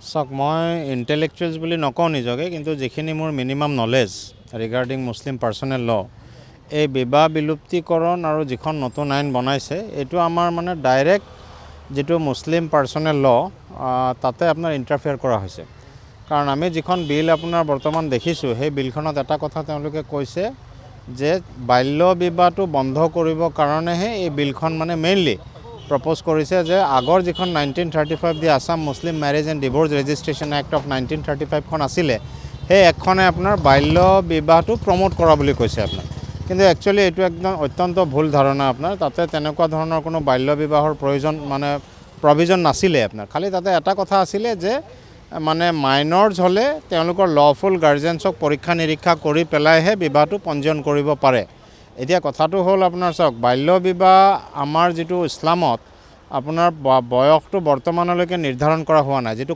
চাওক মই ইণ্টেলেকচুৱেলছ বুলি নকওঁ নিজকে, কিন্তু যিখিনি মোৰ মিনিমাম নলেজ ৰিগাৰ্ডিং মুছলিম পাৰ্চনেল ল, এই বিবাহ বিলুপ্তিকৰণ আৰু যিখন নতুন আইন বনাইছে এইটো আমাৰ মানে ডাইৰেক্ট যিটো মুছলিম পাৰ্চনেল ল তাতে আপোনাৰ ইণ্টাৰফেয়াৰ কৰা হৈছে। কাৰণ আমি যিখন বিল আপোনাৰ বৰ্তমান দেখিছোঁ সেই বিলখনত এটা কথা তেওঁলোকে কৈছে যে বাল্য বিবাহটো বন্ধ কৰিবৰ কাৰণেহে এই বিলখন মানে মেইনলি প্ৰপ'জ কৰিছে যে আগৰ যিখন 1935 the Assam Muslim marriage and divorce registration act of 1935খন আছিলে সেই এক্টখনে আপোনাৰ বাল্য বিবাহটো প্ৰমোট কৰা বুলি কৈছে আপোনাৰ। কিন্তু একচুৱেলি এইটো একদম অত্যন্ত ভুল ধাৰণা আপোনাৰ। তাতে তেনেকুৱা ধৰণৰ কোনো বাল্য বিবাহৰ প্ৰয়োজন মানে প্ৰভিজন নাছিলে আপোনাৰ। খালি তাতে এটা কথা আছিলে যে মানে মাইনৰ্ছ হ'লে তেওঁলোকৰ লফুল গাৰ্জেনছক পৰীক্ষা নিৰীক্ষা কৰি পেলাইহে বিবাহটো পঞ্জীয়ন কৰিব পাৰে। এতিয়া কথাটো হ'ল আপোনাৰ চাওক, বাল্য বিবাহ আমাৰ যিটো ইছলামত আপোনাৰ বয়সটো বৰ্তমানলৈকে নিৰ্ধাৰণ কৰা হোৱা নাই। যিটো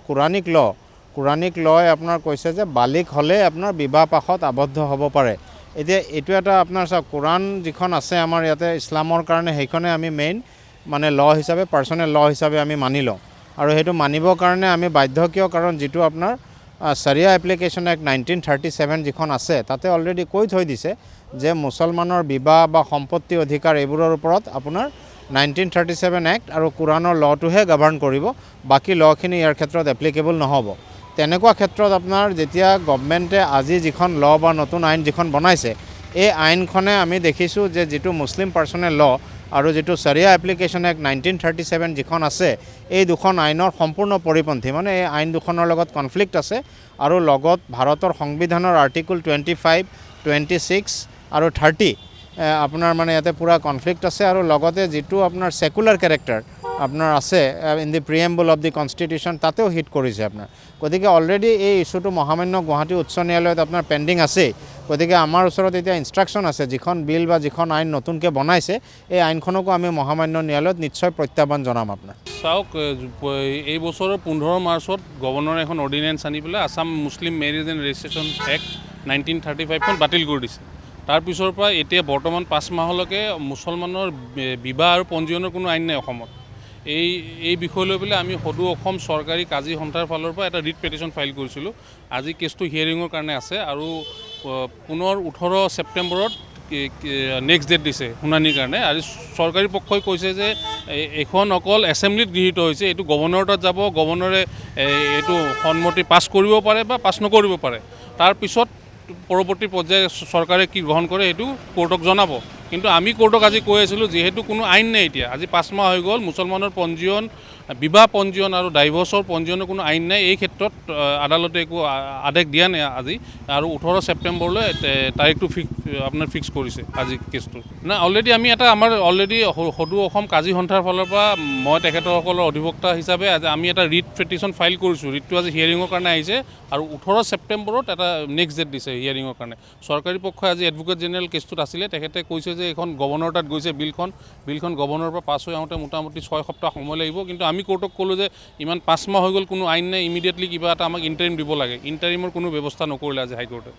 কোৰানিক লয় আপোনাৰ কৈছে যে বালিক হ'লে আপোনাৰ বিবাহ পাশত আবদ্ধ হ'ব পাৰে। এতিয়া এইটো এটা আপোনাৰ চাওক, কোৰাণ যিখন আছে আমাৰ ইয়াতে ইছলামৰ কাৰণে সেইখনে আমি মেইন মানে ল হিচাপে পাৰ্চনেল ল হিচাপে আমি মানি লওঁ। আৰু সেইটো মানিবৰ কাৰণে আমি বাধ্য কিয়, কাৰণ যিটো আপোনাৰ চাৰিয়া এপ্লিকেশ্যন এক্ট 1937 যিখন আছে তাতে অলৰেডি কৈ থৈ দিছে যে মুছলমানৰ বিবাহ বা সম্পত্তি অধিকাৰ এইবোৰৰ ওপৰত আপোনাৰ 1937 এক্ট আৰু কোৰাণৰ লটোহে গভাৰ্ণ কৰিব, বাকী লখিনি ইয়াৰ ক্ষেত্ৰত এপ্লিকেবল নহ'ব। তেনেকুৱা ক্ষেত্ৰত আপোনাৰ যেতিয়া গভৰ্ণমেণ্টে আজি যিখন ল বা নতুন আইন যিখন বনাইছে এই আইনখনে আমি দেখিছোঁ যে যিটো মুছলিম পাৰ্চনেল ল আৰু যিটো চাৰিয়া এপ্লিকেশ্যন এক্ট 1937 যিখন আছে এই দুখন আইনৰ সম্পূৰ্ণ পৰিপন্থী, মানে এই আইন দুখনৰ লগত কনফ্লিক্ট আছে। আৰু লগত ভাৰতৰ সংবিধানৰ আৰ্টিকল 25, 26 আৰু 30 আপোনাৰ মানে ইয়াতে পূৰা কনফ্লিক্ট আছে। আৰু লগতে যিটো আপোনাৰ ছেকুলাৰ কেৰেক্টাৰ আপোনাৰ আছে in the preamble of the constitution তাতেও হিট কৰিছে আপোনাৰ। গতিকে অলৰেডি এই ইছ্যুটো মহামান্য গুৱাহাটী উচ্চ ন্যায়ালয়ত আপোনাৰ পেণ্ডিং আছেই। গতিকে আমাৰ ওচৰত এতিয়া ইনষ্ট্ৰাকশ্যন আছে, যিখন বিল বা যিখন আইন নতুনকৈ বনাইছে এই আইনখনকো আমি মহামান্য ন্যায়ালয়ত নিশ্চয় প্ৰত্যাহ্বান জনাম আপোনাৰ। চাওক, এই বছৰৰ 15 মাৰ্চত গভৰ্ণৰে এখন অৰ্ডিনেঞ্চ আনি পেলাই Assam Muslim marriage and registration act 1935খন বাতিল কৰি দিছে। তাৰপিছৰ পৰা এতিয়া বৰ্তমান 5 মাহলৈকে মুছলমানৰ বিবাহ আৰু পঞ্জীয়নৰ কোনো আইন নাই অসমত। এই বিষয় লৈ পেলাই আমি সদৌ অসম চৰকাৰী কাজী সন্থাৰ ফালৰ পৰা এটা ৰিট পেটিশ্যন ফাইল কৰিছিলোঁ। আজি কেছটো হিয়াৰিঙৰ কাৰণে আছে আৰু পুনৰ 18 ছেপ্টেম্বৰত নেক্সট ডেট দিছে শুনানিৰ কাৰণে। আৰু চৰকাৰী পক্ষই কৈছে যে এইখন অকল এছেম্বলিত গৃহীত হৈছে, এইটো গভৰ্ণৰৰ তাত যাব, গভৰ্ণৰে এইটো সন্মতি পাছ কৰিব পাৰে বা পাছ নকৰিব পাৰে। তাৰপিছত পৰৱৰ্তী পৰ্যায়ে চৰকাৰে কি গ্ৰহণ কৰে সেইটো কোৰ্টক জনাব। কিন্তু আমি কোৰ্টক আজি কৈ আছিলোঁ যিহেতু কোনো আইন নাই, এতিয়া আজি 5 মাহ হৈ গ'ল, মুছলমানৰ পঞ্জীয়ন, বিবাহ পঞ্জীয়ন আৰু ডাইভৰ্চৰ পঞ্জীয়নৰ কোনো আইন নাই। এই ক্ষেত্ৰত আদালতে একো আদেশ দিয়া নাই আজি। আৰু 18 ছেপ্টেম্বৰলৈ তাৰিখটো ফিক্স কৰিছে আজি কেছটো। নাই, অলৰেডি আমি আমাৰ অলৰেডি সদৌ অসম কাজী সন্থাৰ ফালৰ পৰা মই তেখেতসকলৰ অধিবক্তা হিচাপে আমি এটা ৰিট পেটিশ্যন ফাইল কৰিছোঁ। ৰিটটো আজি হিয়াৰিঙৰ কাৰণে আহিছে আৰু 18 ছেপ্টেম্বৰত এটা নেক্সট ডেট দিছে হিয়াৰিঙৰ কাৰণে। চৰকাৰী পক্ষই আজি এডভোকেট জেনেৰেল কেছটোত আছিলে, তেখেতে কৈছে যে এইখন গভৰ্ণৰৰ তাত গৈছে, বিলখন গভৰ্ণৰৰ পৰা পাছ হৈ আহোঁতে মোটামুটি 6 সপ্তাহ সময় লাগিব। কিন্তু আমি কোৰ্টক ক'লোঁ যে ইমান 5 মাহ হৈ গ'ল, কোনো আইন নাই, ইমিডিয়েটলি কিবা এটা আমাক ইণ্টাৰিম দিব লাগে। ইণ্টাৰিমৰ কোনো ব্যৱস্থা নকৰিলে আজি হাইকোৰ্টে।